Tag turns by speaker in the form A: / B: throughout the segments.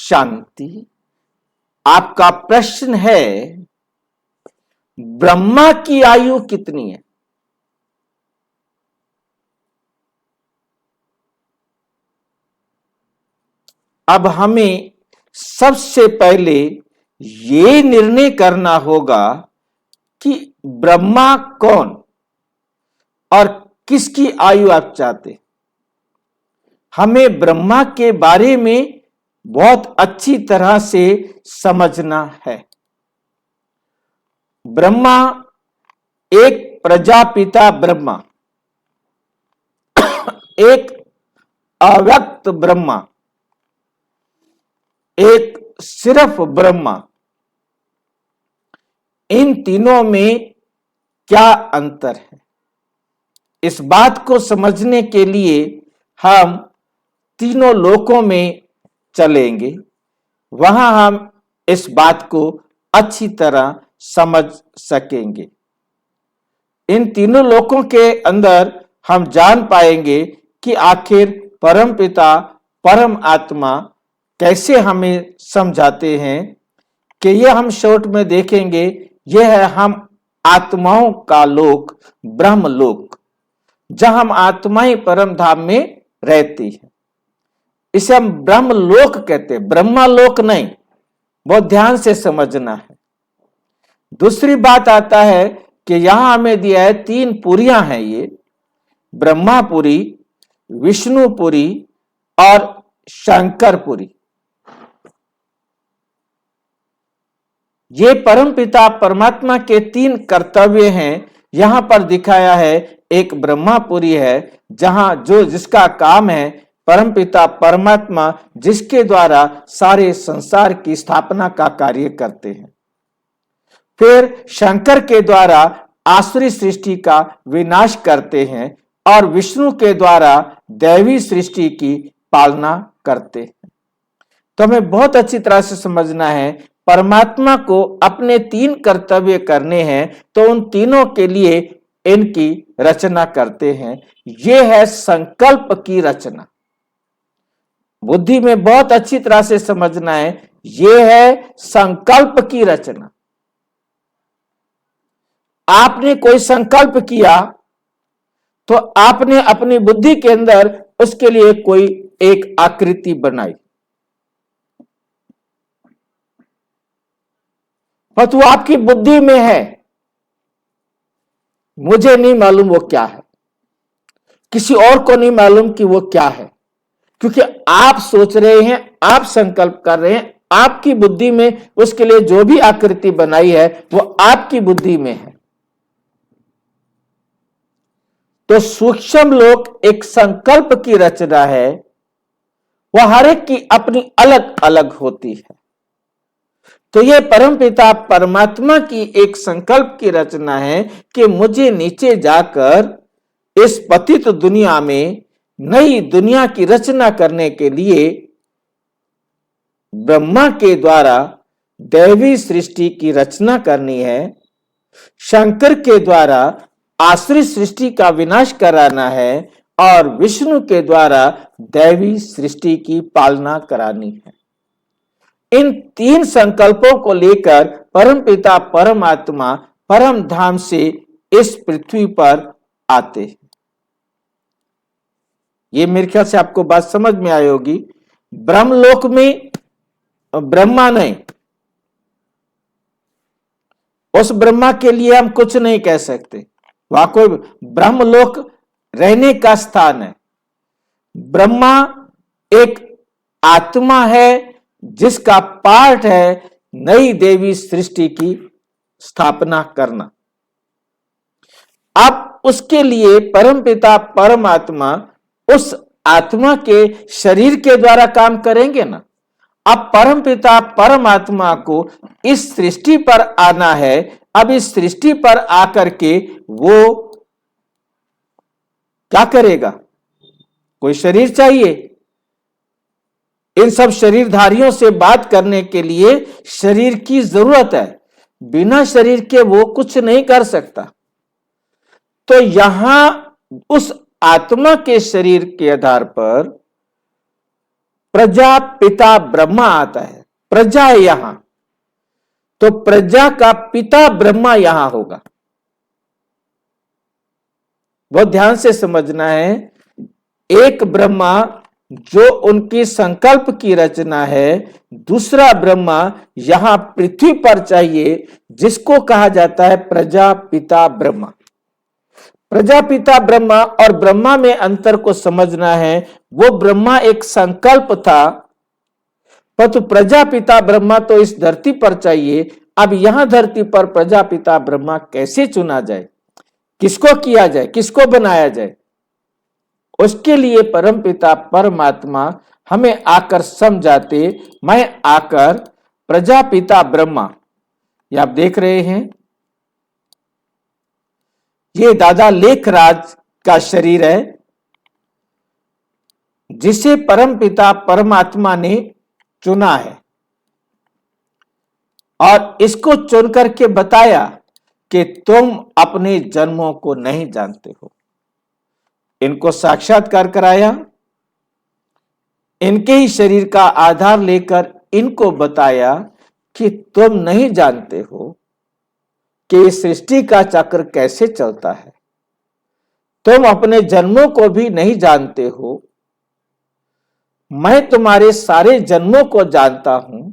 A: शांति। आपका प्रश्न है ब्रह्मा की आयु कितनी है? अब हमें सबसे पहले ये निर्णय करना होगा कि ब्रह्मा कौन और किसकी आयु आप चाहते। हमें ब्रह्मा के बारे में बहुत अच्छी तरह से समझना है। ब्रह्मा एक प्रजापिता ब्रह्मा, एक अव्यक्त ब्रह्मा, एक सिर्फ ब्रह्मा, इन तीनों में क्या अंतर है? इस बात को समझने के लिए हम तीनों लोकों में चलेंगे, वहां हम इस बात को अच्छी तरह समझ सकेंगे। इन तीनों लोकों के अंदर हम जान पाएंगे कि आखिर परमपिता परम आत्मा कैसे हमें समझाते हैं कि यह हम शॉर्ट में देखेंगे। यह है हम आत्माओं का लोक, ब्रह्म लोक, जहां हम आत्माएं परम धाम में रहती है। इसे हम ब्रह्म लोक कहते हैं, ब्रह्मा लोक नहीं। बहुत ध्यान से समझना है। दूसरी बात आता है कि यहां हमें दिया है 3 पुरियां हैं, ये ब्रह्मापुरी, विष्णुपुरी और शंकरपुरी। ये परमपिता परमात्मा के 3 कर्तव्य हैं। यहां पर दिखाया है एक ब्रह्मापुरी है, जहां जिसका काम है परमपिता परमात्मा, जिसके द्वारा सारे संसार की स्थापना का कार्य करते हैं। फिर शंकर के द्वारा आसुरी सृष्टि का विनाश करते हैं और विष्णु के द्वारा दैवी सृष्टि की पालना करते हैं। तो हमें बहुत अच्छी तरह से समझना है, परमात्मा को अपने 3 कर्तव्य करने हैं, तो उन तीनों के लिए इनकी रचना करते हैं। यह है संकल्प की रचना। बुद्धि में बहुत अच्छी तरह से समझना है, यह है संकल्प की रचना। आपने कोई संकल्प किया तो आपने अपनी बुद्धि के अंदर उसके लिए कोई एक आकृति बनाई, पर वो आपकी बुद्धि में है। मुझे नहीं मालूम वो क्या है, किसी और को नहीं मालूम कि वो क्या है, क्योंकि आप सोच रहे हैं, आप संकल्प कर रहे हैं, आपकी बुद्धि में उसके लिए जो भी आकृति बनाई है वो आपकी बुद्धि में है। तो सूक्ष्म लोक एक संकल्प की रचना है, वह हर एक की अपनी अलग अलग होती है। तो यह परमपिता परमात्मा की एक संकल्प की रचना है कि मुझे नीचे जाकर इस पतित दुनिया में नई दुनिया की रचना करने के लिए ब्रह्मा के द्वारा दैवी सृष्टि की रचना करनी है, शंकर के द्वारा आसुरी सृष्टि का विनाश कराना है और विष्णु के द्वारा दैवी सृष्टि की पालना करानी है। इन 3 संकल्पों को लेकर परमपिता परमात्मा परम धाम से इस पृथ्वी पर आते हैं। ये मेरे ख्याल से आपको बात समझ में आई होगी। ब्रह्मलोक में ब्रह्मा नहीं, उस ब्रह्मा के लिए हम कुछ नहीं कह सकते, वहां कोई ब्रह्मलोक रहने का स्थान है। ब्रह्मा एक आत्मा है जिसका पार्ट है नई देवी सृष्टि की स्थापना करना। अब उसके लिए परमपिता परमात्मा उस आत्मा के शरीर के द्वारा काम करेंगे ना। अब परमपिता परमात्मा को इस सृष्टि पर आना है। अब इस सृष्टि पर आकर के वो क्या करेगा? कोई शरीर चाहिए। इन सब शरीरधारियों से बात करने के लिए शरीर की जरूरत है, बिना शरीर के वो कुछ नहीं कर सकता। तो यहां उस आत्मा के शरीर के आधार पर प्रजा पिता ब्रह्मा आता है, प्रजा है यहां, तो प्रजा का पिता ब्रह्मा यहां होगा। बहुत ध्यान से समझना है, एक ब्रह्मा जो उनकी संकल्प की रचना है, दूसरा ब्रह्मा यहां पृथ्वी पर चाहिए, जिसको कहा जाता है प्रजापिता ब्रह्मा। प्रजापिता ब्रह्मा और ब्रह्मा में अंतर को समझना है। वो ब्रह्मा एक संकल्प था, परंतु प्रजापिता ब्रह्मा तो इस धरती पर चाहिए। अब यहां धरती पर प्रजापिता ब्रह्मा कैसे चुना जाए, किसको किया जाए, किसको बनाया जाए, उसके लिए परमपिता परमात्मा हमें आकर समझाते। मैं आकर प्रजापिता ब्रह्मा, ये आप देख रहे हैं, ये दादा लेखराज का शरीर है, जिसे परमपिता परमात्मा ने चुना है और इसको चुन करके बताया कि तुम अपने जन्मों को नहीं जानते हो। इनको साक्षात्कार कराया, इनके ही शरीर का आधार लेकर इनको बताया कि तुम नहीं जानते हो कि इस सृष्टि का चक्र कैसे चलता है, तुम अपने जन्मों को भी नहीं जानते हो, मैं तुम्हारे सारे जन्मों को जानता हूं।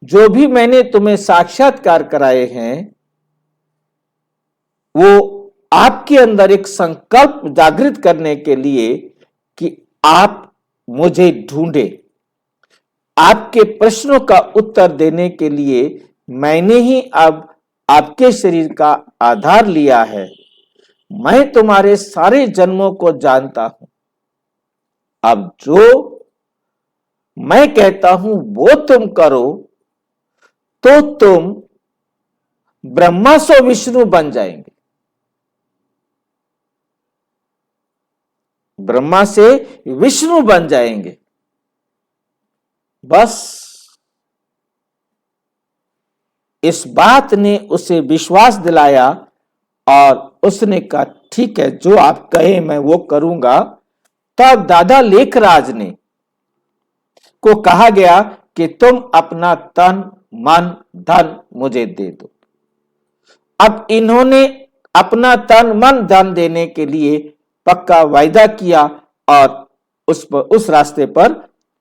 A: जो भी मैंने तुम्हें साक्षात्कार कराए हैं, वो आपके अंदर एक संकल्प जागृत करने के लिए कि आप मुझे ढूंढे। आपके प्रश्नों का उत्तर देने के लिए मैंने ही अब आपके शरीर का आधार लिया है। मैं तुम्हारे सारे जन्मों को जानता हूं। अब जो मैं कहता हूं वो तुम करो, तो तुम ब्रह्मा सो विष्णु बन जाएंगे। ब्रह्मा से विष्णु बन जाएंगे। बस इस बात ने उसे विश्वास दिलाया और उसने कहा ठीक है, जो आप कहे मैं वो करूंगा। तब दादा लेखराज ने को कहा गया कि तुम अपना तन मन धन मुझे दे दो। अब इन्होंने अपना तन मन धन देने के लिए पक्का वायदा किया और उस रास्ते पर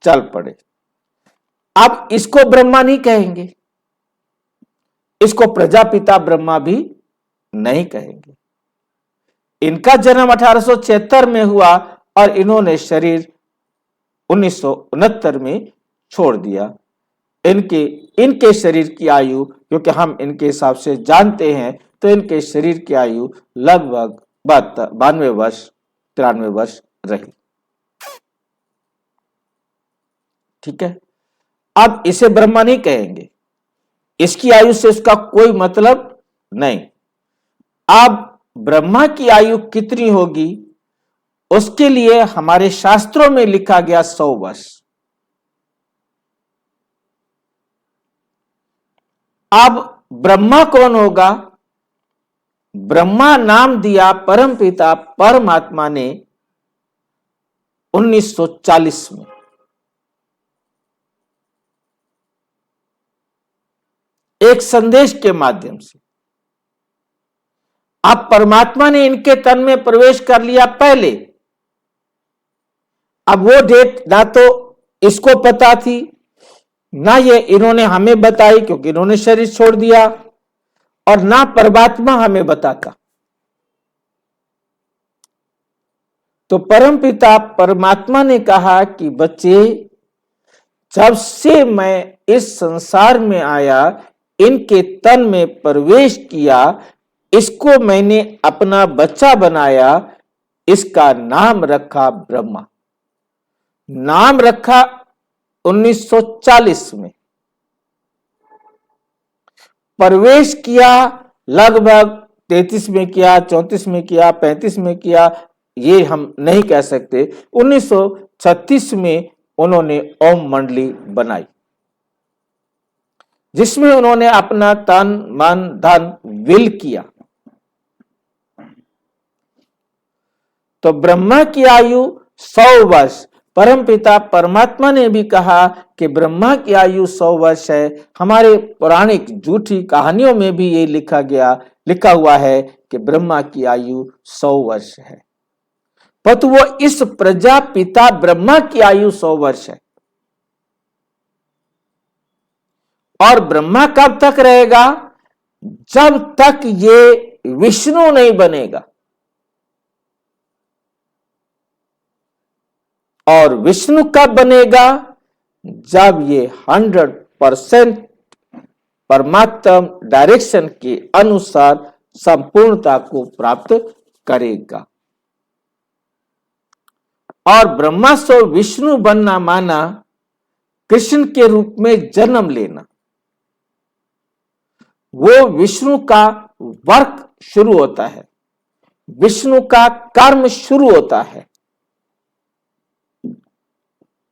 A: चल पड़े। अब इसको ब्रह्मा नहीं कहेंगे, इसको प्रजापिता ब्रह्मा भी नहीं कहेंगे। इनका जन्म 1876 में हुआ और इन्होंने शरीर 1969 में छोड़ दिया। इनके शरीर की आयु, क्योंकि हम इनके हिसाब से जानते हैं, तो इनके शरीर की आयु लगभग 92 वर्ष 93 वर्ष रही। ठीक है, अब इसे ब्रह्मा नहीं कहेंगे, इसकी आयु से उसका कोई मतलब नहीं। अब ब्रह्मा की आयु कितनी होगी, उसके लिए हमारे शास्त्रों में लिखा गया 100 वर्ष। अब ब्रह्मा कौन होगा? ब्रह्मा नाम दिया परमपिता परमात्मा ने 1940 में। एक संदेश के माध्यम से। अब परमात्मा ने इनके तन में प्रवेश कर लिया पहले। अब वो डेट ना तो इसको पता थी, ना ये इन्होंने हमें बताई, क्योंकि इन्होंने शरीर छोड़ दिया, और ना परमात्मा हमें बताता। तो परमपिता परमात्मा ने कहा कि बच्चे, जब से मैं इस संसार में आया, इनके तन में प्रवेश किया, इसको मैंने अपना बच्चा बनाया, इसका नाम रखा ब्रह्मा। नाम रखा 1940 में। प्रवेश किया लगभग 33 में किया, 34 में किया, 35 में किया, ये हम नहीं कह सकते। 1936 में उन्होंने ओम मंडली बनाई, जिसमें उन्होंने अपना तन मन धन विल किया। तो ब्रह्मा की आयु 100 वर्ष, परमपिता परमात्मा ने भी कहा कि ब्रह्मा की आयु 100 वर्ष है। हमारे पौराणिक झूठी कहानियों में भी ये लिखा हुआ है कि ब्रह्मा की आयु 100 वर्ष है, परंतु वो इस प्रजापिता ब्रह्मा की आयु 100 वर्ष है। और ब्रह्मा कब तक रहेगा? जब तक ये विष्णु नहीं बनेगा। और विष्णु कब बनेगा? जब ये 100% परमात्मा डायरेक्शन के अनुसार संपूर्णता को प्राप्त करेगा। और ब्रह्मा से विष्णु बनना माना कृष्ण के रूप में जन्म लेना। वो विष्णु का वर्क शुरू होता है, विष्णु का कर्म शुरू होता है,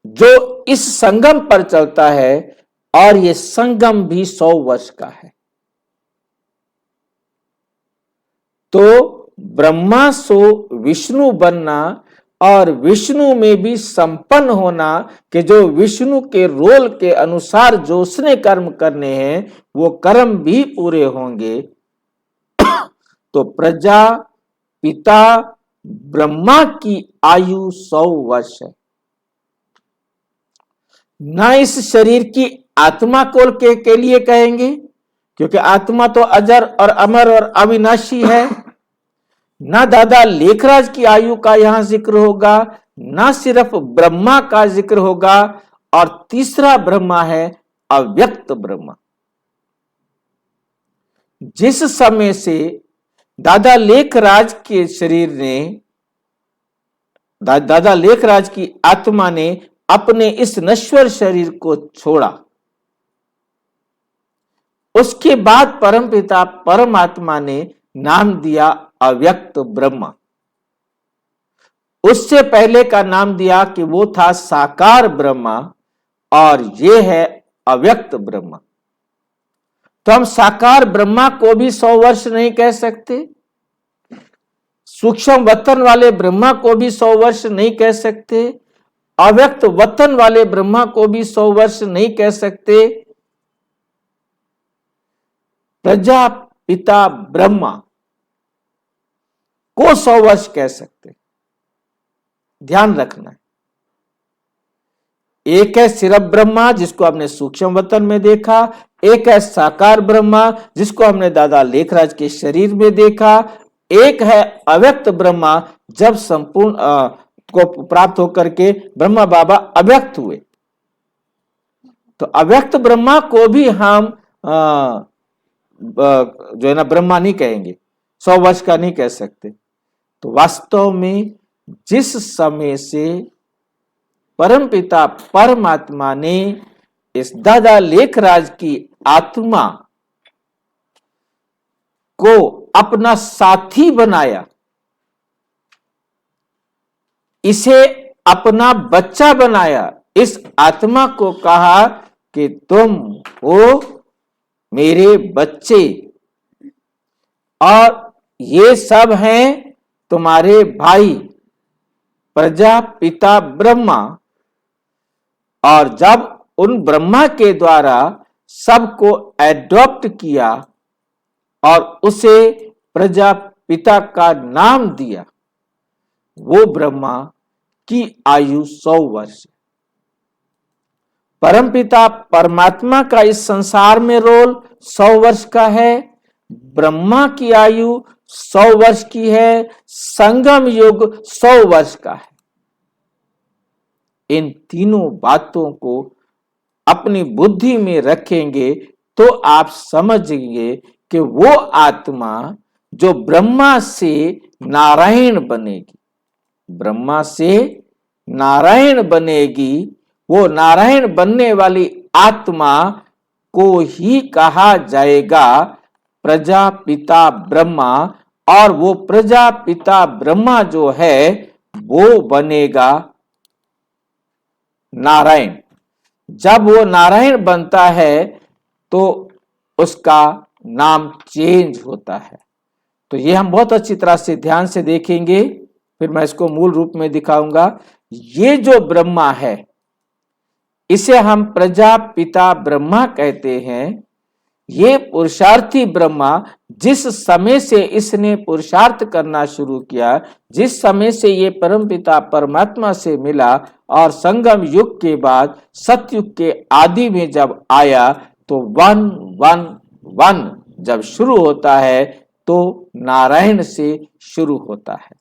A: जो इस संगम पर चलता है। और ये संगम भी 100 वर्ष का है। तो ब्रह्मा से विष्णु बनना और विष्णु में भी संपन्न होना कि जो विष्णु के रोल के अनुसार जो उसने कर्म करने हैं वो कर्म भी पूरे होंगे। तो प्रजा पिता ब्रह्मा की आयु 100 वर्ष है। ना इस शरीर की आत्मा के लिए कहेंगे, क्योंकि आत्मा तो अजर और अमर और अविनाशी है। ना दादा लेखराज की आयु का यहां जिक्र होगा, ना सिर्फ ब्रह्मा का जिक्र होगा। और तीसरा ब्रह्मा है अव्यक्त ब्रह्मा। जिस समय से दादा लेखराज के शरीर ने, दादा लेखराज की आत्मा ने अपने इस नश्वर शरीर को छोड़ा, उसके बाद परमपिता परमात्मा ने नाम दिया अव्यक्त ब्रह्मा। उससे पहले का नाम दिया कि वो था साकार ब्रह्मा, और ये है अव्यक्त ब्रह्मा। तो हम साकार ब्रह्मा को भी 100 वर्ष नहीं कह सकते, सूक्ष्म वतन वाले ब्रह्मा को भी 100 वर्ष नहीं कह सकते, अव्यक्त वतन वाले ब्रह्मा को भी 100 वर्ष नहीं कह सकते। प्रजापिता ब्रह्मा को 100 वर्ष कह सकते। ध्यान रखना है, एक है सिर्फ ब्रह्मा जिसको आपने सूक्ष्म वतन में देखा, एक है साकार ब्रह्मा जिसको हमने दादा लेखराज के शरीर में देखा, एक है अव्यक्त ब्रह्मा जब संपूर्ण को प्राप्त होकर के ब्रह्मा बाबा अव्यक्त हुए। तो अव्यक्त ब्रह्मा को भी हम जो है ना ब्रह्मा नहीं कहेंगे, 100 वर्ष का नहीं कह सकते। तो वास्तव में जिस समय से परमपिता परमात्मा ने इस दादा लेखराज की आत्मा को अपना साथी बनाया, इसे अपना बच्चा बनाया, इस आत्मा को कहा कि तुम हो मेरे बच्चे और ये सब हैं तुम्हारे भाई प्रजापिता ब्रह्मा। और जब उन ब्रह्मा के द्वारा सबको एडॉप्ट किया और उसे प्रजापिता का नाम दिया, वो ब्रह्मा की आयु 100 वर्ष। परमपिता परमात्मा का इस संसार में रोल 100 वर्ष का है, ब्रह्मा की आयु 100 वर्ष की है, संगम युग 100 वर्ष का है। इन तीनों बातों को अपनी बुद्धि में रखेंगे तो आप समझेंगे कि वो आत्मा जो ब्रह्मा से नारायण बनेगी, ब्रह्मा से नारायण बनेगी, वो नारायण बनने वाली आत्मा को ही कहा जाएगा प्रजापिता ब्रह्मा। और वो प्रजापिता ब्रह्मा जो है वो बनेगा नारायण। जब वो नारायण बनता है तो उसका नाम चेंज होता है। तो ये हम बहुत अच्छी तरह से ध्यान से देखेंगे, फिर मैं इसको मूल रूप में दिखाऊंगा। ये जो ब्रह्मा है इसे हम प्रजापिता ब्रह्मा कहते हैं। ये पुरुषार्थी ब्रह्मा जिस समय से इसने पुरुषार्थ करना शुरू किया, जिस समय से ये परमपिता परमात्मा से मिला और संगम युग के बाद सतयुग के आदि में जब आया तो 111 जब शुरू होता है तो नारायण से शुरू होता है।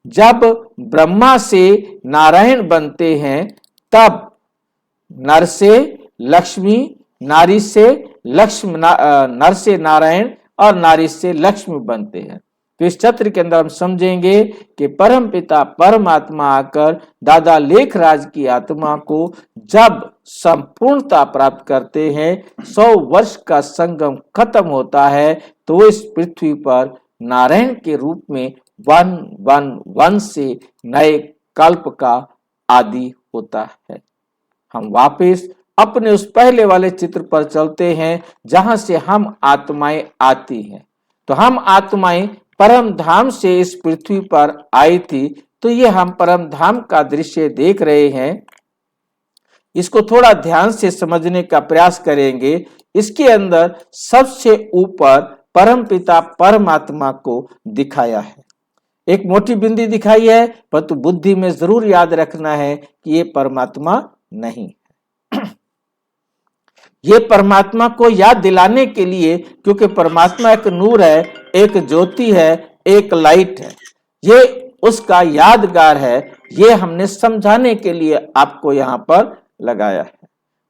A: जब ब्रह्मा से नारायण बनते हैं तब नर से लक्ष्मी, नारी से लक्ष्मी, नर से नारायण और नारी से लक्ष्मी बनते हैं। तो इस चक्र के अंदर हम समझेंगे कि परम पिता परमात्मा आकर दादा लेखराज की आत्मा को जब संपूर्णता प्राप्त करते हैं, 100 वर्ष का संगम खत्म होता है तो इस पृथ्वी पर नारायण के रूप में 111 से नए कल्प का आदि होता है। हम वापस अपने उस पहले वाले चित्र पर चलते हैं जहां से हम आत्माएं आती हैं। तो हम आत्माएं परम धाम से इस पृथ्वी पर आई थी। तो ये हम परम धाम का दृश्य देख रहे हैं। इसको थोड़ा ध्यान से समझने का प्रयास करेंगे। इसके अंदर सबसे ऊपर परम पिता परमात्मा को दिखाया है। एक मोटी बिंदी दिखाई है, परंतु बुद्धि में जरूर याद रखना है कि ये परमात्मा नहीं है। ये परमात्मा को याद दिलाने के लिए, क्योंकि परमात्मा एक नूर है, एक ज्योति है, एक लाइट है, ये उसका यादगार है। ये हमने समझाने के लिए आपको यहां पर लगाया है।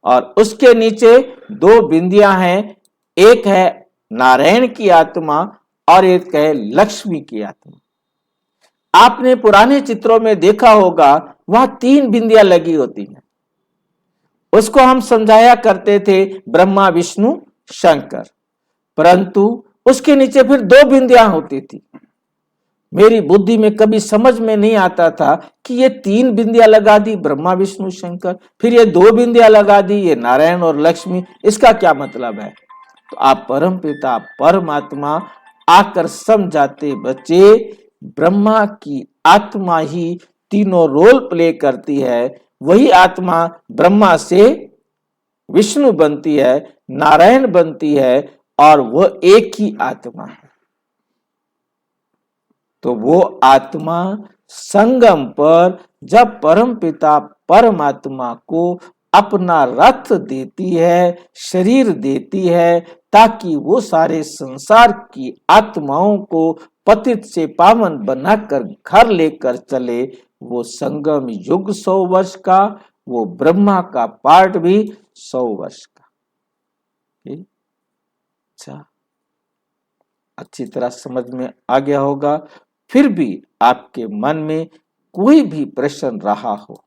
A: और उसके नीचे 2 बिंदियां हैं, एक है नारायण की आत्मा और एक है लक्ष्मी की आत्मा। आपने पुराने चित्रों में देखा होगा वहां 3 बिंदियां लगी होती हैं। उसको हम समझाया करते थे ब्रह्मा विष्णु शंकर, परंतु उसके नीचे फिर 2 बिंदियां होती थी। मेरी बुद्धि में कभी समझ में नहीं आता था कि ये 3 बिंदियां लगा दी ब्रह्मा विष्णु शंकर, फिर ये 2 बिंदियां लगा दी ये नारायण और लक्ष्मी, इसका क्या मतलब है? तो आप परम पिता परमात्मा आकर समझाते बच्चे, ब्रह्मा की आत्मा ही तीनों रोल प्ले करती है। वही आत्मा ब्रह्मा से विष्णु बनती है, नारायण बनती है और वह एक ही आत्मा है। तो वो आत्मा संगम पर जब परम पिता परमात्मा को अपना रथ देती है, शरीर देती है, ताकि वो सारे संसार की आत्माओं को पतित से पावन बनाकर घर लेकर चले। वो संगम युग 100 वर्ष का, वो ब्रह्मा का पार्ट भी 100 वर्ष का। अच्छा, अच्छी तरह समझ में आ गया होगा। फिर भी आपके मन में कोई भी प्रश्न रहा हो,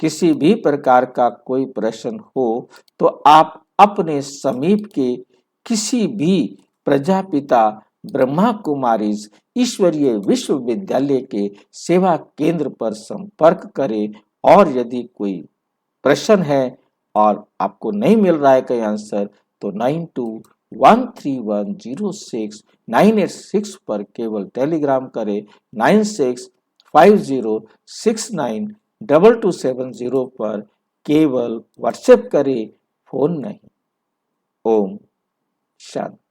A: किसी भी प्रकार का कोई प्रश्न हो, तो आप अपने समीप के किसी भी प्रजापिता ब्रह्मा कुमारीज ईश्वरीय विश्वविद्यालय के सेवा केंद्र पर संपर्क करें। और यदि कोई प्रश्न है और आपको नहीं मिल रहा है कोई आंसर, तो 9213106986 पर केवल टेलीग्राम करें। 9650692270 पर केवल व्हाट्सएप करें, फोन नहीं। ओम शांति।